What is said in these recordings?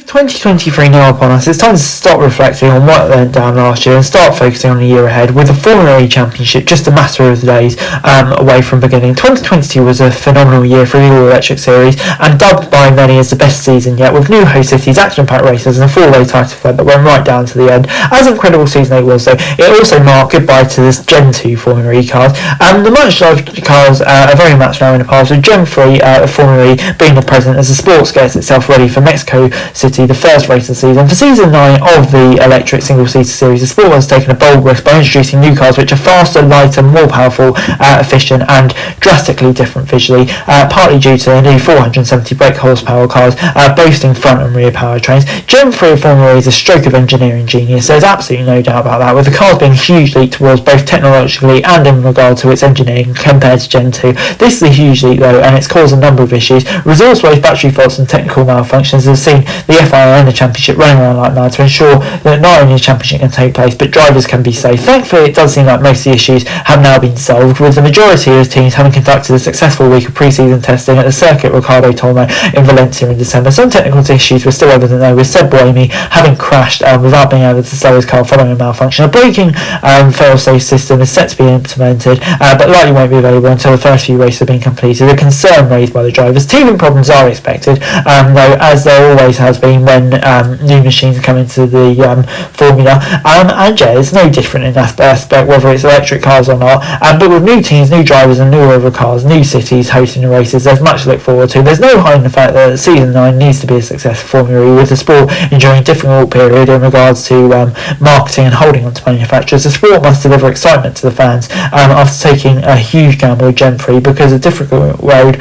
2023 now upon us, it's time to stop reflecting on what went down last year and start focusing on the year ahead, with the Formulae Championship just a matter of days away from beginning. 2022 was a phenomenal year for the all-electric series and dubbed by many as the best season yet, with new host cities, action-packed races and a four-way title fight that went right down to the end. As incredible season 8 was though, it also marked goodbye to this Gen 2 Formula E cars, and the much-loved cars are very much now in the past, with Gen 3 Formula E being the present as the sports gets itself ready for Mexico City, the first race of the season. For season 9 of the electric single-seater series, the sport has taken a bold risk by introducing new cars which are faster, lighter, more powerful, efficient and drastically different visually, partly due to the new 470 brake horsepower cars boasting front and rear powertrains. Gen 3 Formula E is a stroke of engineering genius, there's absolutely no doubt about that, with the cars being a huge leap towards both technologically and in regard to its engineering compared to Gen 2. This is a huge leap though, and it's caused a number of issues. Resource waste, battery faults and technical malfunctions have seen the FIA and the championship running around like mad to ensure that not only the championship can take place but drivers can be safe. Thankfully, it does seem like most of the issues have now been solved, with the majority of the teams having conducted a successful week of pre-season testing at the circuit Ricardo Tolmo in Valencia in December. Some technical issues were still evident though, with Seb Buemi having crashed without being able to slow his car following a malfunction. A braking fail-safe system is set to be implemented but likely won't be available until the first few races have been completed, a concern raised by the drivers. Teething problems are expected though, as there always has been when new machines come into the formula, and yeah, it's no different in that aspect whether it's electric cars or not, but with new teams, new drivers and new other cars, new cities hosting the races, there's much to look forward to. There's no hiding the fact that season 9 needs to be a success for Formula E, with the sport enduring a difficult period in regards to marketing and holding on to manufacturers. The sport must deliver excitement to the fans after taking a huge gamble with Gen 3, because a difficult road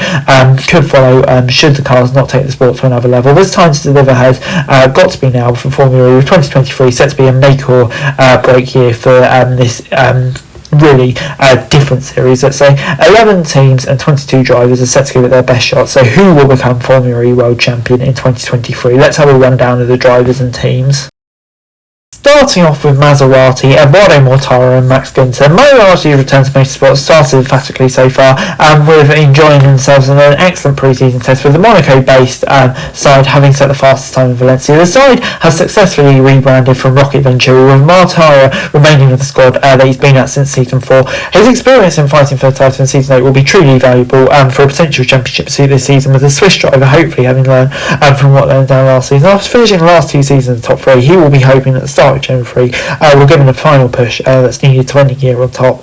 could follow should the cars not take the sport to another level. This time to deliver has got to be now for Formula E, with 2023 set to be a make or break year for this really different series. Let's say 11 teams and 22 drivers are set to give it their best shot. So who will become Formula E World Champion in 2023? Let's have a rundown of the drivers and teams. Starting off with Maserati, Eduardo Mortara and Max Günther. Maserati's return to motorsport started emphatically so far, with enjoying themselves in an excellent pre-season test, with the Monaco-based side having set the fastest time in Valencia. The side has successfully rebranded from Rocket Ventura, with Mortara remaining with the squad that he's been at since season 4. His experience in fighting for the title in season 8 will be truly valuable for a potential championship suit this season, with the Swiss driver hopefully having learned from what they went down last season. After finishing the last 2 seasons in the top 3, he will be hoping that the start of Gen 3 will give him the final push that's needed to end the year on top,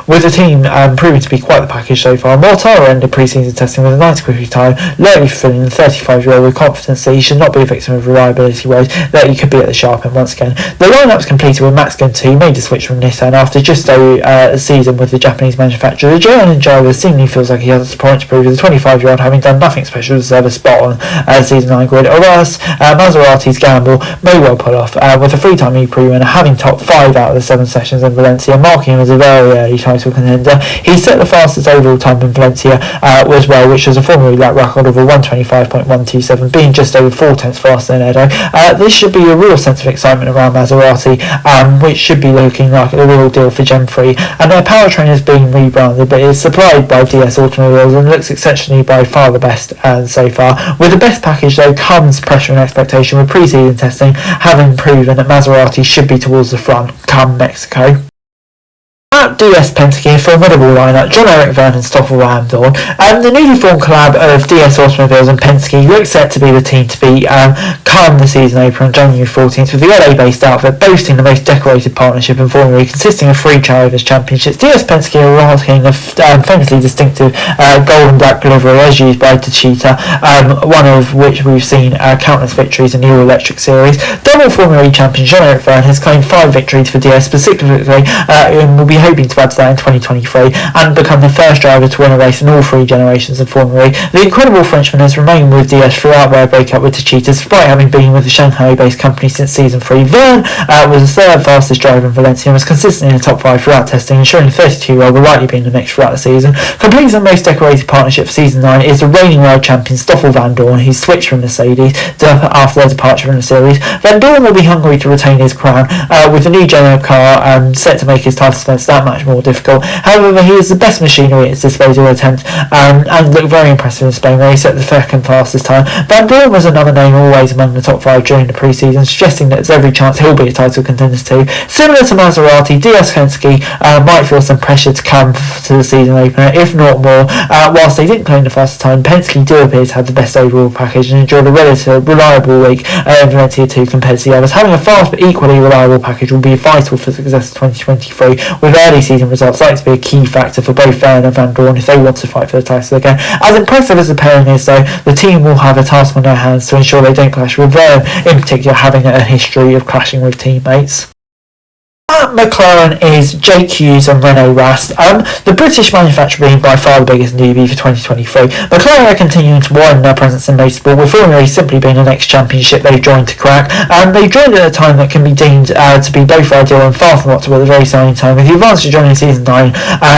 with the team proving to be quite the package so far. Mortara ended pre-season testing with a 90 quickly time, lately filling the 35-year-old with confidence that he should not be a victim of reliability woes, that he could be at the sharp end once again. The lineup completed with Max Günther, who made the switch from Nissan after just a season with the Japanese manufacturer. The German driver seemingly feels like he has a point to prove, with the 25-year-old having done nothing special to deserve a spot on season 9 grid. Alas, Maserati's gamble may well pull off, with a 3-time E-Prix winner having topped 5 out of the 7 sessions in Valencia, marking him as a very early title contender. He set the fastest overall time in Valencia as well, which was a Formula E lap record of a 1:25.127, being just over 4 tenths faster than Edo. This should be a real sense of excitement around Maserati, which should be looking like a real deal for Gen 3. And their powertrain has been rebranded, but is supplied by DS Automobiles and looks exceptionally by far the best so far. With the best package though comes pressure and expectation, with pre-season testing having proven that Maserati should be towards the front come Mexico. At DS Penske, a formidable lineup, John-Eric Vergne and Stoffel Vandoorne. The newly formed collab of DS Automobiles and Penske looks set to be the team to beat come the season opener on January 14th, with the LA-based outfit boasting the most decorated partnership in Formula E, consisting of 3 drivers' championships. DS Penske are rocking the famously distinctive gold and black livery as used by Techeetah, one of which we've seen countless victories in the all-electric series. Double Formula E champion John-Eric Vergne has claimed 5 victories for DS specifically, and will be hoping to add to that in 2023 and become the first driver to win a race in all 3 generations of Formula E. The incredible Frenchman has remained with DS throughout their breakup with Techeetah, despite having been with the Shanghai-based company since season 3. Vergne was the 3rd fastest driver in Valencia and was consistently in the top 5 throughout testing, ensuring the 32-year-old will likely be in the mix throughout the season. Completing the most decorated partnership for season 9 is the reigning world champion Stoffel Vandoorne, who switched from Mercedes after their departure from the series. Vandoorne will be hungry to retain his crown, with the new Genoa car set to make his title defence that that much more difficult. However, he has the best machinery at his disposal to attempt and looked very impressive in Spain where he set the second fastest time. Van Dorn was another name always among the top 5 during the pre-season, suggesting that there's every chance he'll be a title contender too. Similar to Maserati, Penske might feel some pressure to come to the season opener, if not more. Whilst they didn't claim the fastest time, Penske do appear to have the best overall package and enjoyed a relatively reliable week in Valencia 2 compared to the others. Having a fast but equally reliable package will be vital for success in 2023, with early season results likely to be a key factor for both Vergne and Van Dorn if they want to fight for the title again. As impressive as the pairing is though, the team will have a task on their hands to ensure they don't clash, with Vergne in particular having a history of clashing with teammates. At McLaren is Jake Hughes and Renault Rast. The British manufacturer being by far the biggest newbie for 2023. McLaren are continuing to widen their presence in motorsport, with Formulae simply being the next championship they've joined to crack. They joined at a time that can be deemed to be both ideal and far from optimal at the very same time, with the advantage of joining season 9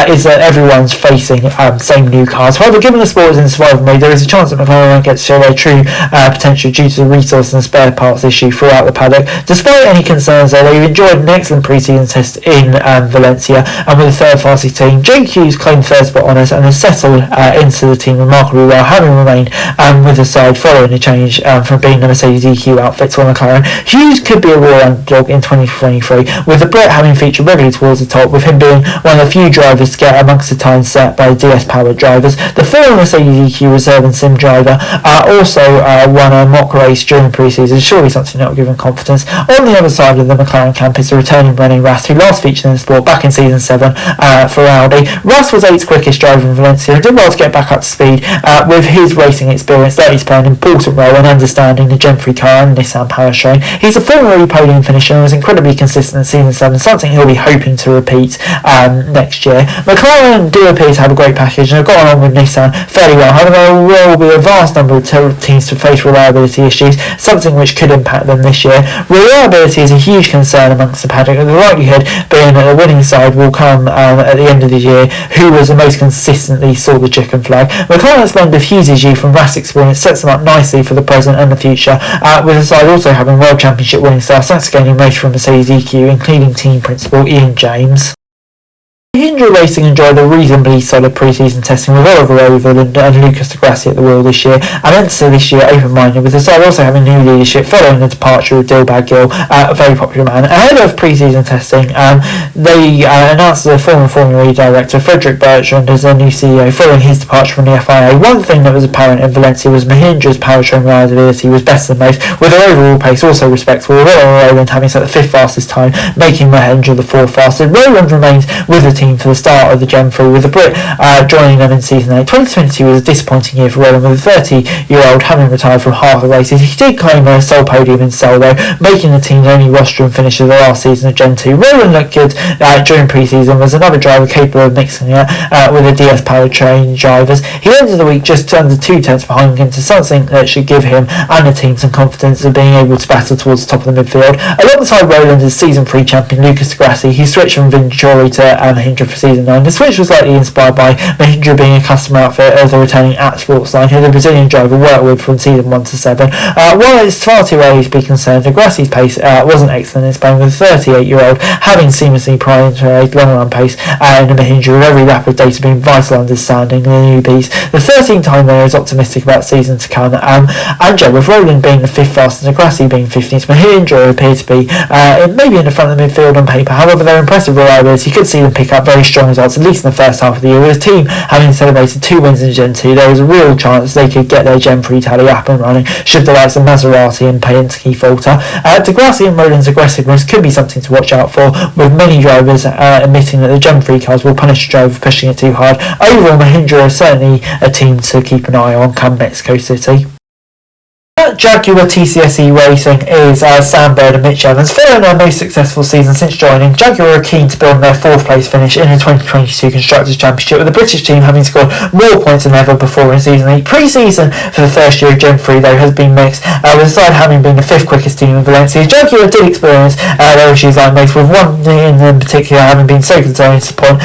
is that everyone's facing same new cars. However, given the sport is in survival mode, there is a chance that McLaren won't get to show their true potential due to the resource and spare parts issue throughout the paddock. Despite any concerns though, they've enjoyed an excellent pre-season test in Valencia, and with the third fastest team, Jake Hughes claimed third spot honours and has settled into the team remarkably well, having remained with the side following the change from being the Mercedes EQ outfit to McLaren. Hughes could be a real underdog in 2023, with the Brit having featured regularly towards the top, with him being one of the few drivers to get amongst the time set by the DS powered drivers. The former Mercedes EQ reserve and sim driver also won a mock race during the pre-season, surely something that will give him confidence. On the other side of the McLaren camp is the returning Renault Rast, who last featured in the sport back in season 7 for Audi. Rast was 8th quickest driver in Valencia and did well to get back up to speed with his racing experience that he's playing an important role in understanding the Gen 3 car and Nissan powertrain. He's a former podium finisher and was incredibly consistent in season 7, something he'll be hoping to repeat next year. McLaren do appear to have a great package and have got on with Nissan fairly well. However, there will be a vast number of teams to face reliability issues, something which could impact them this year. Reliability is a huge concern amongst the paddock, with the likelihood being that the winning side will come at the end of the year who was the most consistently saw the chicken flag. McLaren's blend of Hughes' youth and Rast's experience sets them up nicely for the present and the future, with the side also having World Championship winning stars thanks to gaining most from Mercedes EQ, including team principal Ian James. Mahindra Racing enjoyed a reasonably solid pre-season testing with Oliver Oval and Lucas Di Grassi at the wheel this year, and enter this year open-minded, with the side also having new leadership following the departure of Dilbag Gill, a very popular man. Ahead of pre-season testing, they announced the former Formulae director Frederick Bertrand as their new CEO following his departure from the FIA. One thing that was apparent in Valencia was Mahindra's powertrain reliability was better than most, with their overall pace also respectable, with Roland having set the 5th fastest time, making Mahindra the 4th fastest. Roland remains with the team for the start of the Gen 3, with the Brit joining them in season 8. 2022 was a disappointing year for Roland, with the 30-year-old having retired from half the races. He did claim a sole podium in Seoul though, making the team's only rostrum finisher the last season of Gen 2. Roland looked good during pre-season, was another driver capable of mixing it with the DS powertrain drivers. He ended the week just under 2 tenths behind him, to something that should give him and the team some confidence of being able to battle towards the top of the midfield. Alongside Roland is season 3 champion Lucas Di Grassi, who switched from Venturi to Mahindra for season 9. The switch was likely inspired by Mahindra being a customer outfit of the returning Abt Cupra, who the Brazilian driver worked with from season 1 to 7. While it's far too early to be concerned, Di Grassi's pace wasn't excellent in Spain, with the 38-year-old having seamlessly prioritized long-run pace in the Mahindra, with every lap of data being vital understanding the newbies. The 13th-time winner is optimistic about season to come, and with Roland being the 5th fastest and Di Grassi being 15th, Mahindra appear to be maybe in the front of the midfield on paper. However, their impressive reliability could see them pick up very strong results, at least in the first half of the year. With the team having celebrated 2 wins in Gen 2, there was a real chance they could get their Gen 3 tally up and running should the likes of Maserati and Penske falter. Di Grassi and Roland's aggressiveness could be something to watch out for, with many drivers admitting that the Gen 3 cars will punish the driver for pushing it too hard. Overall, Mahindra is certainly a team to keep an eye on come Mexico City. Jaguar TCS Racing is Sam Bird and Mitch Evans. Following their most successful season since joining, Jaguar are keen to build on their 4th place finish in the 2022 Constructors' Championship, with the British team having scored more points than ever before in season 8. Pre-season for the first year of Gen 3 though has been mixed, with the side having been the 5th quickest team in Valencia. Jaguar did experience their issues like most, with one in particular having been so concerning to the point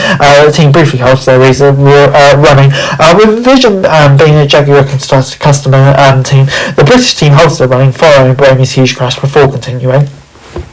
the team briefly halted their race running. With Envision being a Jaguar customer team, the British team halted their running following Bromley's huge crash before continuing.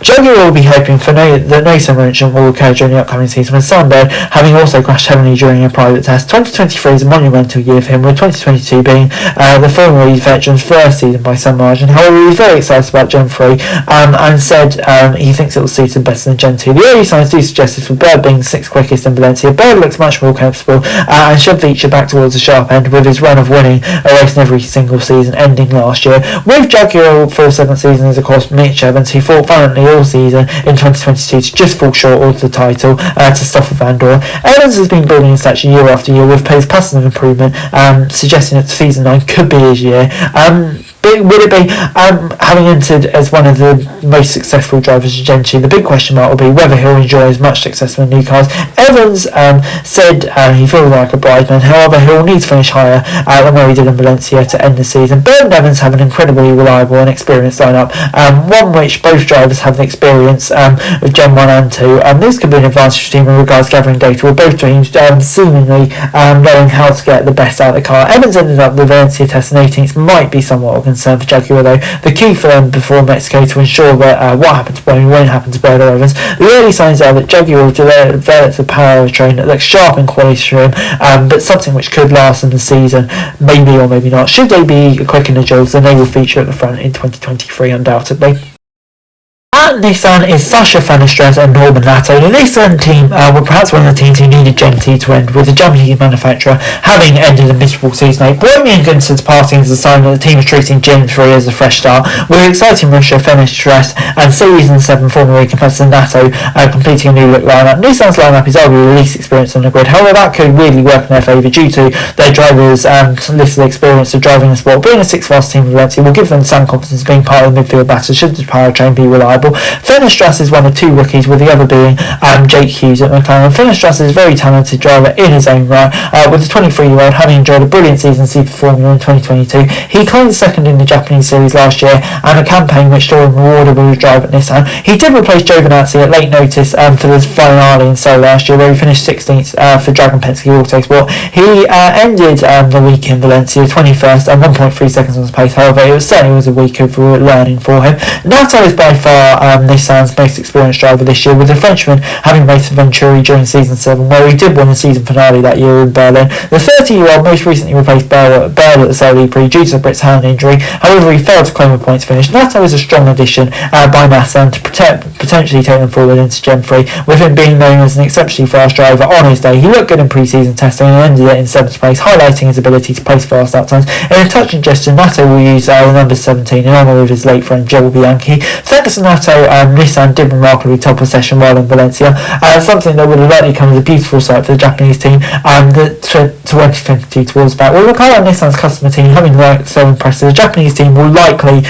Jaguar will be hoping for no similar incident will occur during the upcoming season, with Sunbird having also crashed heavily during a private test. 2023 is a monumental year for him, with 2022 being the Formulae veteran's first season by some margin. However, he was very excited about Gen 3 and said he thinks it will suit him better than Gen 2. The early signs do suggest this, with Bird being 6th quickest in Valencia. Bird looks much more comfortable and should feature back towards the sharp end, with his run of winning a race in every single season ending last year. With Jaguar for 7th season is of course Mitch Evans, who fought valiantly all season in 2022 to just fall short of the title to Stoffel Van Dorn. Evans has been building his stature year after year, with pace passive improvement, suggesting that season 9 could be his year. Would it be, having entered as one of the most successful drivers of Gen 2, the big question mark will be whether he'll enjoy as much success in the new cars. Evans said he feels like a bridesman, however he'll need to finish higher than where he did in Valencia to end the season. Bird and Evans have an incredibly reliable and experienced lineup, one which both drivers have the experience with Gen 1 and 2. This could be an advantage for the team in regards to gathering data, with both teams seemingly knowing how to get the best out of the car. Evans ended up the Valencia test in 18th, might be somewhat of a concern for Jaguar though. The key for them before Mexico to ensure that what happened to Bird won't happen to Bird or Evans. The early signs are that Jaguar will develop a power train that looks sharp and quality for him, but something which could last in the season, maybe or maybe not. Should they be quick in the duels, then they will feature at the front in 2023 undoubtedly. At Nissan is Sasha Fenestras and Norman Nato. The Nissan team were perhaps one of the teams who needed Gen 2 to end, with the Japanese manufacturer having ended a miserable season 8. Bromley and Gunson's passing is a sign that the team is treating Gen 3 as a fresh start, with exciting Russia, Fenestras and Series 7 Formulae competitor Nato completing a new look lineup. Nissan's lineup is arguably the least experienced on the grid, however that could really work in their favour due to their drivers' little experience of driving the sport. Being a 6th fast team in Valencia will give them some confidence of being part of the midfield battle should the powertrain be reliable. Fenestras is one of 2 rookies, with the other being Jake Hughes at McLaren. Fenestras is a very talented driver in his own right, with the 23-year-old having enjoyed a brilliant season Super Formula in 2022. He claimed second in the Japanese series last year, and a campaign which saw him rewarded with a drive at Nissan. He did replace Giovinazzi at late notice for the finale in Seoul last year, where he finished 16th for Dragon Penske Autosport. He ended the week in Valencia 21st and 1.3 seconds on his pace. However, it certainly was a week of learning for him. Nato is by far Nissan's most experienced driver this year, with the Frenchman having raced for Venturi during season 7, where he did win the season finale that year in Berlin. The 30-year-old most recently replaced Bell at the Saudi Prix due to Brit's hand injury. However, he failed to claim a points finish. Nato is a strong addition by Nissan to potentially take them forward into Gen 3, with him being known as an exceptionally fast driver on his day. He looked good in pre-season testing and ended it in 7th place, highlighting his ability to place fast at times. In a touching gesture, Nato will use the number 17 in honour of his late friend Joel Bianchi. Thanks to Nato, Nissan did remarkably top a session while in Valencia, something that would have likely come as a beautiful sight for the Japanese team to 2022 towards back. Well, Ricardo and Nissan's customer team having worked so impressive, the Japanese team will likely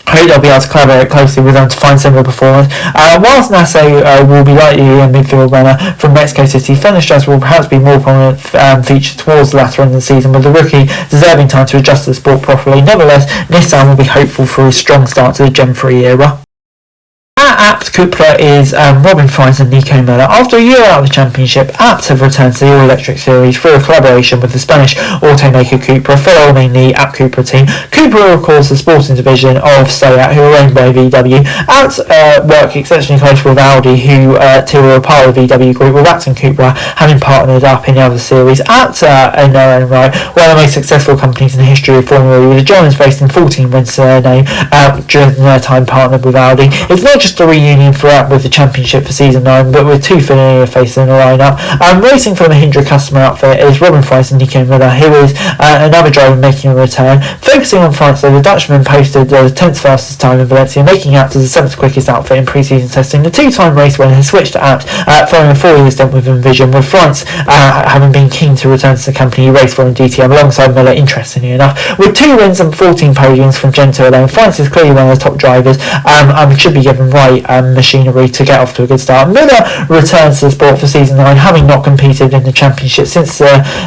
hope they'll be able to collaborate closely with them to find similar performance. Whilst Naso will be likely a midfield runner from Mexico City, Fenestras will perhaps be more prominent feature towards the latter end of the season, with the rookie deserving time to adjust to the sport properly. Nevertheless, Nissan will be hopeful for a strong start to the Gen 3 era. Abt Cupra is Robin Fries and Nico Miller. After a year out of the championship, Abt have returned to the all-electric series through a collaboration with the Spanish automaker Cupra, following the Abt Cupra team. Cupra are of course the sporting division of Seat, who are owned by VW. Abt work exceptionally close with Audi, who are a part of the VW group, with Abt and Cupra having partnered up in the other series. Abt, in their own right, one of the most successful companies in the history of Formula E, with the Germans based in 14 wins to their name during their time partnered with Audi. It's not just a reunion for Abt with the championship for season 9, but with 2 familiar faces in the lineup. Racing for the Mahindra customer outfit is Robin Fries and Nico Miller, who is another driver making a return. Focusing on France though, the Dutchman posted the 10th fastest time in Valencia, making Abt as the 7th quickest outfit in pre-season testing. The 2-time race winner has switched to Abt following a 4-year stint with Envision, with France having been keen to return to the company he raced for in DTM alongside Miller, interestingly enough. With 2 wins and 14 podiums from Gen 2 alone, France is clearly one of the top drivers and should be given right right machinery to get off to a good start. Miller returns to the sport for season 9, having not competed in the championship since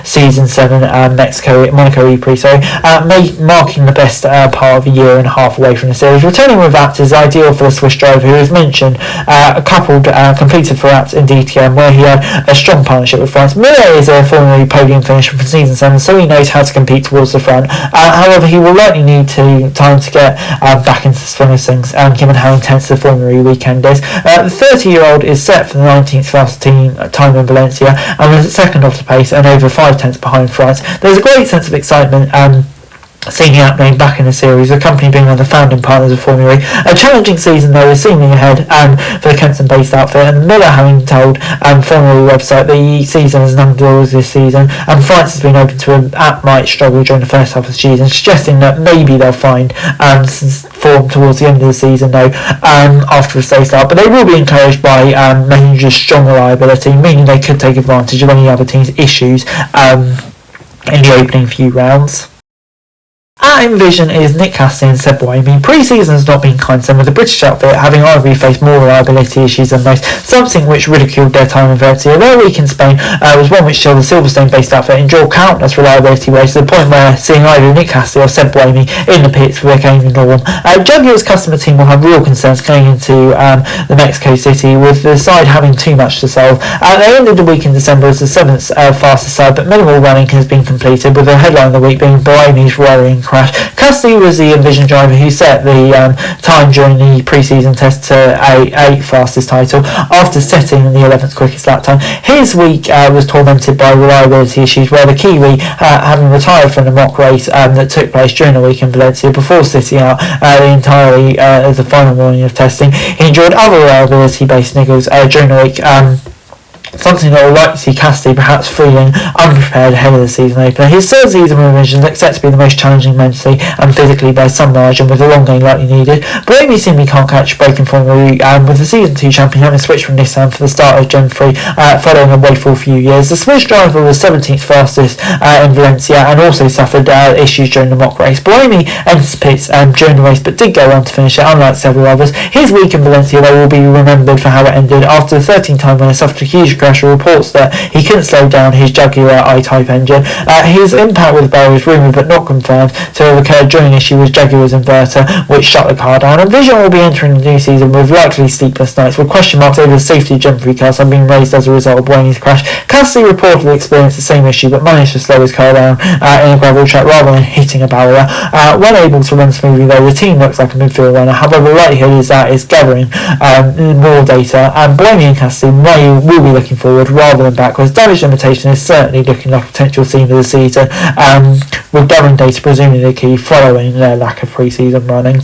season 7 Monaco E-Prix, marking the best part of a year and a half away from the series. Returning with Abt is ideal for the Swiss driver who, as mentioned, completed for Abt in DTM, where he had a strong partnership with France. Miller is a Formulae podium finisher from season 7, so he knows how to compete towards the front. However, he will likely need time to get back into the swing of things, given how intense the Formulae weekend is. The 30-year-old is set for the 19th fastest time in Valencia, and was second off the pace and over 5 tenths behind France. There's a great sense of excitement seeing the Abt name back in the series, the company being one of the founding partners of Formulae. A challenging season though is seemingly ahead for the Kenton-based outfit, and Miller having told Formulae website that he sees them as an underdogs this season, and France has been open to him. Abt might struggle during the first half of the season, suggesting that maybe they'll find form towards the end of the season though, after a slow start, but they will be encouraged by Mahindra's strong reliability, meaning they could take advantage of any other team's issues in the opening few rounds. At Envision is Nick Cassidy and Seb Buemi. Pre-season has not been kind to them, with the British outfit having arguably faced more reliability issues than most, something which ridiculed their time in Valencia. Their week in Spain was one which saw the Silverstone-based outfit endure countless reliability waves, to the point where seeing either Nick Cassidy or Seb Buemi in the pits became the norm. Jaguar's customer team will have real concerns going into the Mexico City, with the side having too much to solve. They ended the week in December as the 7th fastest side, but minimal running has been completed, with the headline of the week being Buemi's worrying crash. Cassidy was the Envision driver who set the time during the pre-season test to a 8th fastest title, after setting the 11th quickest lap time. His week was tormented by reliability issues, where the Kiwi, having retired from the mock race that took place during the week in Valencia before sitting out entirely as the final morning of testing, he enjoyed other reliability-based niggles during the week. Something that will likely see Cassidy perhaps feeling unprepared ahead of the season opener. His third season with Envision is set to be the most challenging mentally and physically by some margin, with a long game likely needed. Buemi seemingly can't catch a break in Formulae, with the season 2 champion having switched from Nissan for the start of Gen 3 following a woeful few years. The Swiss driver was 17th fastest in Valencia and also suffered issues during the mock race. Buemi entered pits during the race but did go on to finish it, unlike several others. His week in Valencia though will be remembered for how it ended, after the 13-time winner suffered a huge crash. Reports that he couldn't slow down his Jaguar I-Type engine. His impact with the barrel is rumoured but not confirmed to have occurred during an issue with Jaguar's inverter, which shut the car down. Envision will be entering the new season with likely sleepless nights, with question marks over the safety of Gen 3 cars having been raised as a result of Buemi's crash. Cassidy reportedly experienced the same issue but managed to slow his car down in a gravel track rather than hitting a barrier. When able to run smoothly though, the team looks like a midfield runner. However, the likelihood is that it's gathering more data, and Buemi and Cassidy will be looking forward rather than backwards. Damage limitation is certainly looking like a potential theme of the season, with gathering data presumably the key following their lack of pre-season running.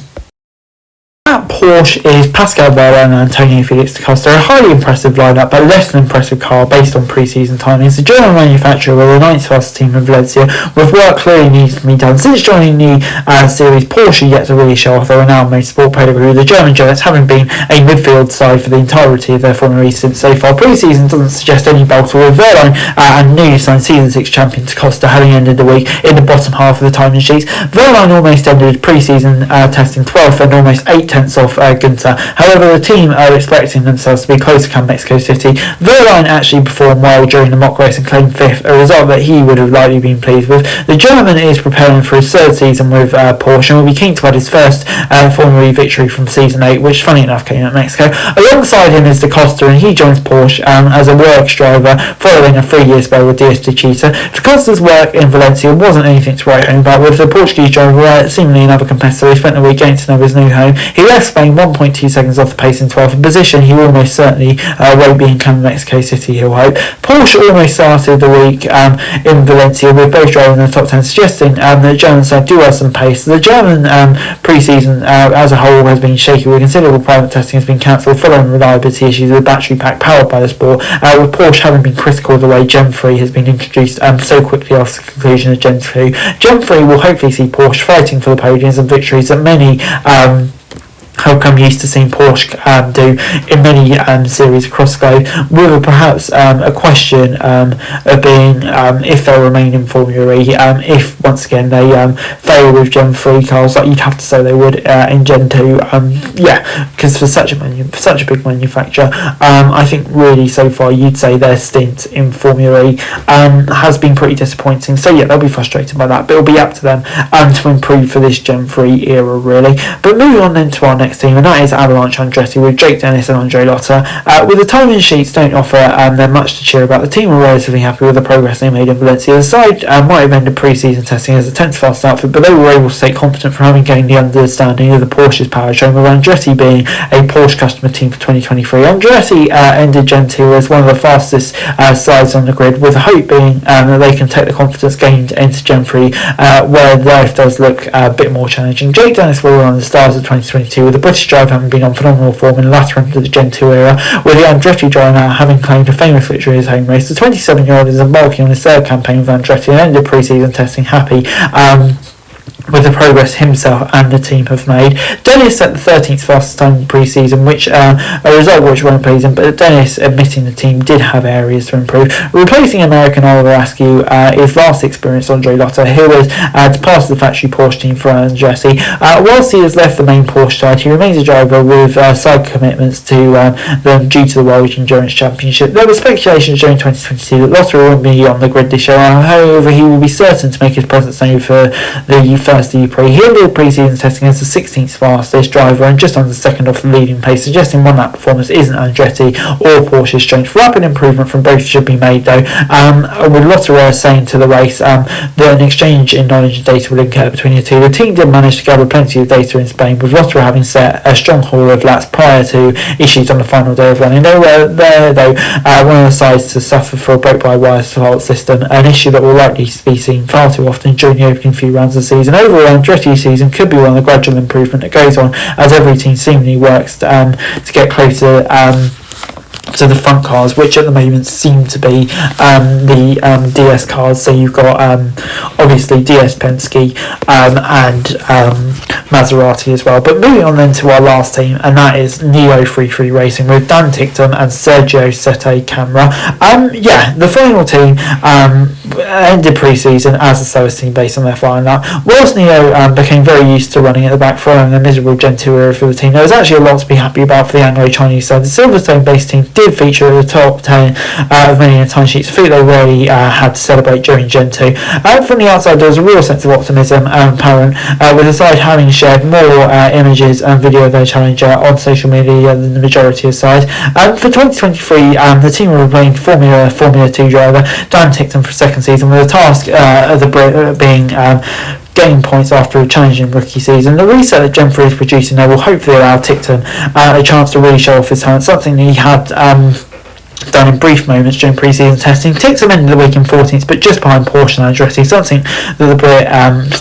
At Porsche is Pascal Wehrlein and Antonio Felix da Costa, a highly impressive lineup but less than impressive car based on pre-season timings. The German manufacturer were the 9th fastest team in Valencia, with work clearly needs to be done. Since joining the series, Porsche yet to really show off their renowned motorsport pedigree, the German giants having been a midfield side for the entirety of their Formula E since so far. Pre-season doesn't suggest any battle, with Wehrlein and newly signed season 6 champion da Costa having ended the week in the bottom half of the timing sheets. Wehrlein almost ended pre-season testing 12th and almost 8 tenths off Gunther. However, the team are expecting themselves to be close to come Mexico City. Wehrlein actually performed well during the mock race and claimed 5th, a result that he would have likely been pleased with. The German is preparing for his 3rd season with Porsche and will be keen to add his first Formula E victory from season 8, which funny enough came at Mexico. Alongside him is da Costa, and he joins Porsche as a works driver following a 3-year spell with DS Techeetah. Da Costa's work in Valencia wasn't anything to write home about, with the Portuguese driver seemingly another competitor who spent the week getting to know his new home. He left Spain 1.2 seconds off the pace in 12th, a position he almost certainly won't be in come Mexico City, he'll hope. Porsche almost started the week in Valencia with both driving in the top 10, suggesting that the German side do have some pace. The German pre-season as a whole has been shaky, with considerable private testing has been cancelled following reliability issues with battery pack powered by the sport, with Porsche having been critical of the way Gen 3 has been introduced so quickly after the conclusion of Gen 2. Gen 3 will hopefully see Porsche fighting for the podiums and victories that many how come used to seeing Porsche do in many series across the globe, with perhaps a question of being if they'll remain in Formula E, if once again they fail with Gen 3 cars, like you'd have to say they would in Gen 2. Because for such a big manufacturer, I think really so far you'd say their stint in Formula E has been pretty disappointing. So yeah, they'll be frustrated by that, but it'll be up to them to improve for this Gen 3 era really. But moving on then to our next team, and that is Avalanche Andretti with Jake Dennis and Andre Lotta. With the timing sheets don't offer them much to cheer about, the team are relatively happy with the progress they made in Valencia. The side might have ended pre-season testing as a 10th fastest outfit, but they were able to take confidence from having gained the understanding of the Porsche's powertrain, with Andretti being a Porsche customer team for 2023. Andretti ended Gen 2 as one of the fastest sides on the grid, with the hope being that they can take the confidence gained into Gen 3, where life does look a bit more challenging. Jake Dennis were one of the stars of 2022, with the British driver having been on phenomenal form in the latter end of the Gen 2 era, with the Andretti driver having claimed a famous victory in his home race. The 27-year-old is embarking on his third campaign with Andretti and ended pre-season testing happy with the progress himself and the team have made. Dennis set the 13th fastest time in pre-season, which a result which won't please him, but Dennis admitting the team did have areas to improve. Replacing American Oliver Askew is vast experience Andre Lotta, who was part of the factory Porsche team for Andretti. Whilst he has left the main Porsche side, he remains a driver with side commitments to them due to the World Endurance Championship. There were speculations during 2022 that Lotta won't be on the grid this year, however he will be certain to make his presence known for the first Pre. He ended pre-season testing as the 16th fastest driver and just under second off the leading pace, suggesting one lap performance isn't Andretti or Porsche's strength. Rapid improvement from both should be made though, with Lotta saying to the race that an exchange in knowledge and data will occur between the two. The team did manage to gather plenty of data in Spain, with Lotta having set a strong haul of laps prior to issues on the final day of running. They were there though, one of the sides to suffer for a brake-by-wire fault system, an issue that will likely be seen far too often during the opening few rounds of the season. Overall, Andretti's season could be one of the gradual improvement that goes on as every team seemingly works to get closer to the front cars, which at the moment seem to be the DS cars. So you've got obviously DS Penske and Maserati as well. But moving on then to our last team, and that is Neo 33 Racing with Dan Ticktum and Sergio Sette Camera. The final team ended pre-season as the slowest team based on their flying lap. Whilst Neo became very used to running at the back following a miserable Gen 2 era for the team, there was actually a lot to be happy about for the Anglo-Chinese side. The Silverstone-based team did feature at the top 10 of many timesheets, a feat they really had to celebrate during Gen 2. From the outside, there was a real sense of optimism apparent, with the side having shared more images and video of their challenger on social media than the majority of sides. For 2023, the team were playing Formula 2 driver Dan Ticktum for a second season, with the task of the Brit being getting points after a challenging rookie season. The reset that Gen 3 is producing now will hopefully allow Ticktum a chance to really show off his talent, something that he had done in brief moments during pre-season testing. Ticktum ended the week in 14th, but just behind Porsche and Andretti, something that the Brit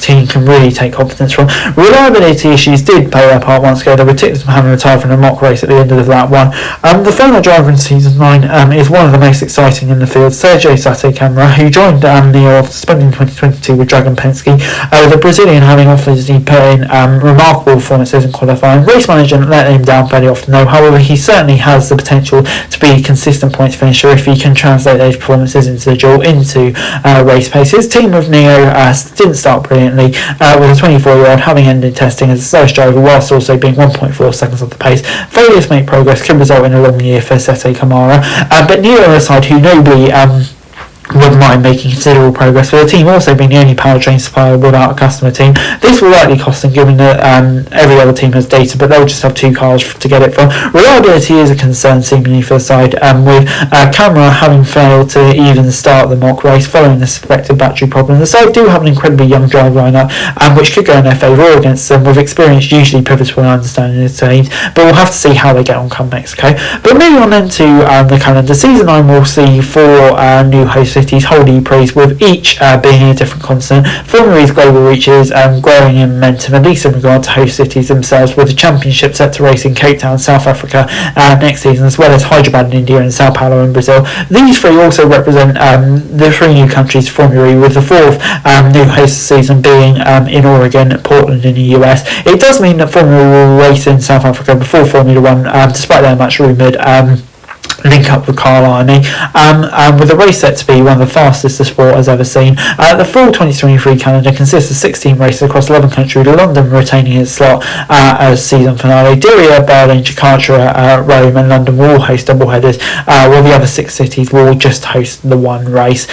team can really take confidence from. Reliability issues did play their part once ago, though, with Ticktum having retired from a mock race at the end of that one. The final driver in Season 9 is one of the most exciting in the field, Sergio Sette Camera, who joined Neo after spending 2022 with Dragon Penske, with the Brazilian having obviously put in remarkable performances in qualifying. Race management let him down fairly often though, however he certainly has the potential to be consistent points finisher if he can translate those performances into the duel into race pace. His team with Neo didn't start brilliantly, with a 24-year-old having ended testing as a slowest driver whilst also being 1.4 seconds off the pace. Failure to make progress could result in a long year for Sette Camara, but Neo on the side who nobly wouldn't mind making considerable progress, with the team also being the only powertrain supplier without a customer team. This will likely cost them, given that every other team has data, but they'll just have two cars to get it from. Reliability is a concern seemingly for the side, with Camera having failed to even start the mock race following the suspected battery problem. The side do have an incredibly young driver lineup, which could go in their favour or against them, with experience usually pivotal in understanding the teams, but we'll have to see how they get on come Mexico. But moving on then to the calendar, Season 9 will see 4 new hosts cities hold E-Prix, with each being in a different continent. Formulae's global reach is growing in momentum, at least in regard to host cities themselves, with the championship set to race in Cape Town, South Africa next season, as well as Hyderabad in India and Sao Paulo in Brazil. These three also represent the three new countries to Formulae, with the fourth new host season being in Oregon, Portland in the US. It does mean that Formulae will race in South Africa before Formula One, despite their much rumoured link up with Carl Arney, with the race set to be one of the fastest the sport has ever seen. The full 2023 calendar consists of 16 races across 11 countries, London retaining its slot as season finale. Diriyah, Berlin, Jakarta, Rome and London will all host double headers, while the other 6 cities will just host the one race.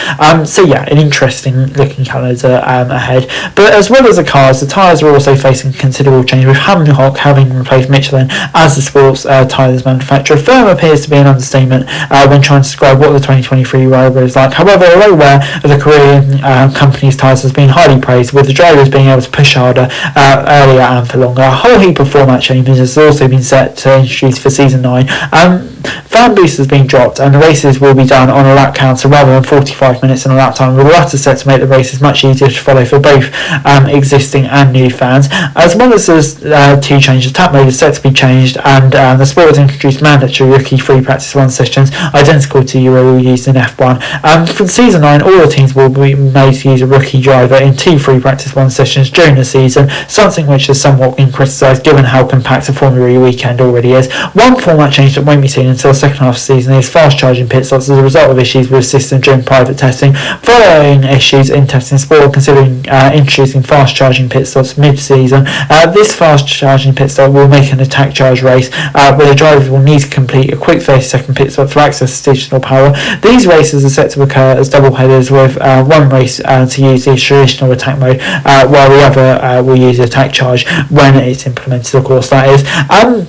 So yeah, an interesting looking calendar ahead. But as well as the cars, the tyres are also facing considerable change, with Hankook having replaced Michelin as the sports tyres manufacturer. Firm appears to be an understatement when trying to describe what the 2023 rivalry is like. However, although aware of the Korean company's tyres has been highly praised, with the drivers being able to push harder earlier and for longer. A whole heap of format changes has also been set to introduce for season 9. Fan boost has been dropped, and the races will be done on a lap counter rather than 45 minutes in a lap time, with the latter set to make the races much easier to follow for both existing and new fans. As well as there's 2 changes, tap mode is set to be changed, and the sport has introduced mandatory rookie free practice 1 sessions, identical to Euro used in F1. For season 9, all the teams will be made to use a rookie driver in 2 free practice 1 sessions during the season, something which has somewhat been criticised given how compact a Formula E weekend already is. One format change that won't be seen until the second half of the season is fast charging pit stops as a result of issues with the system during private testing. Following issues in testing, sport considering introducing fast charging pit stops mid-season. This fast charging pit stop will make an attack charge race where the drivers will need to complete a quick 30-second pit stop to access additional power. These races are set to occur as double headers, with one race to use the traditional attack mode, while the other will use the attack charge when it's implemented, of course that is.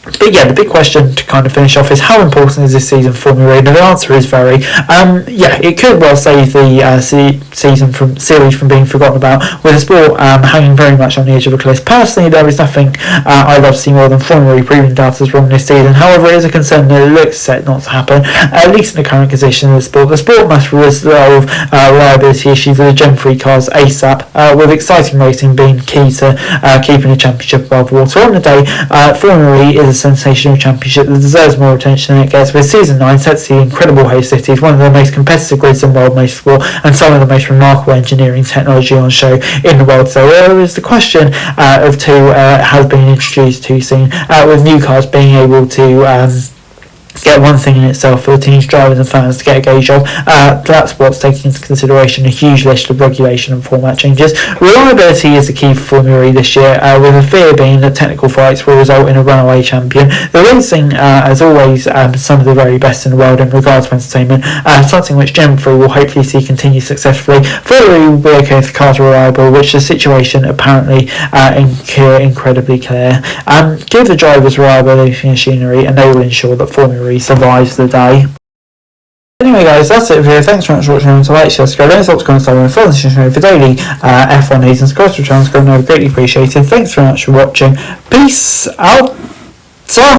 But yeah, the big question to kind of finish off is, how important is this season for Formula E? And the answer is very. Yeah, it could well save the series from being forgotten about, with the sport hanging very much on the edge of a cliff. Personally, there is nothing I'd love to see more than Formula E proving doubters wrong this season. However, it is a concern that it looks set not to happen, at least in the current condition of the sport. The sport must resolve reliability issues with the Gen 3 cars ASAP, with exciting racing being key to keeping the championship above water. On the day, Formula E is a sensational championship that deserves more attention than it gets, with season 9 set to see incredible host cities, one of the most competitive grids in world motorsport, and some of the most remarkable engineering technology on show in the world. So there is the question of 2 has been introduced too soon, with new cars being able to get one thing in itself for the teams, drivers and fans to get a gauge of. That sport's taking into consideration a huge list of regulation and format changes. Reliability is the key for Formula E this year, with the fear being that technical fights will result in a runaway champion. The racing, as always, some of the very best in the world in regards to entertainment, something which Gen 3 will hopefully see continue successfully. Formula E will be okay if the cars are reliable, which the situation apparently incredibly clear. Give the drivers reliability machinery, and they will ensure that Formula E survives the day. Anyway guys, that's it for you. Thanks very much for watching. So like, share, subscribe, and subscribe and follow the channel for daily F1 news and subscribe to the channel. I would greatly appreciated. Thanks very much for watching. Peace out.